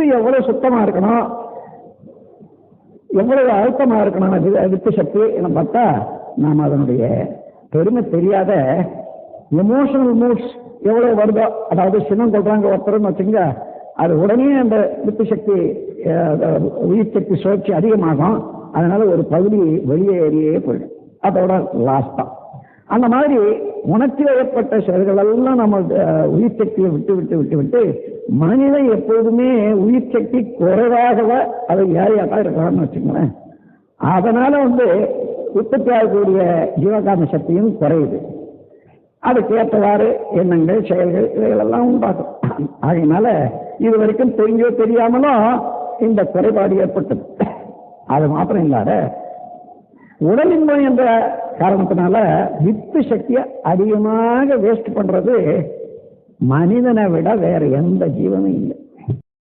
With எவ்வளவு சுத்தமா இருக்கணும், எவ்வளவு அழுத்தமா இருக்கணும் வித்து சக்தி என்ன பார்த்தா, நாம் அதனுடைய பெருமை தெரியாத எமோஷனல் மூட்ஸ் எவ்வளவு வருதோ, அதாவது சினம் கொள்றாங்க ஒருத்தர்னு வச்சுங்க, அது உடனே அந்த வித்து சக்தி உயிர் சக்தி சுழற்சி அதிகமாகும். அதனால ஒரு பகுதி வெளியேறியே போயிடும், அதோட லாஸ் தான். அந்த மாதிரி உணர்ச்சி ஏற்பட்ட செயல்கள் எல்லாம் நம்ம உயிர் சக்தியை விட்டு விட்டு விட்டு விட்டு மனிதன் எப்போதுமே உயிர் சக்தி குறைவாக அதை ஏழையாத்தான் இருக்கணும்னு வச்சுக்கோங்களேன். அதனால உற்பத்தி ஆகக்கூடிய ஜீவகாந்த சக்தியும் குறையுது. அதுக்கு ஏற்றவாறு எண்ணங்கள் செயல்கள் இவைகளெல்லாம் உண்டாகும். அதனால இது வரைக்கும் தெரிஞ்சோ தெரியாமலும் இந்த குறைபாடு ஏற்பட்டது. அது மாத்திரம் இல்லாத உடலின் நோய் என்ற காரணத்தினால வித்து சக்தியை அதிகமாக வேஸ்ட் பண்றது மனிதனை விட வேற எந்த ஜீவனும் இல்லை.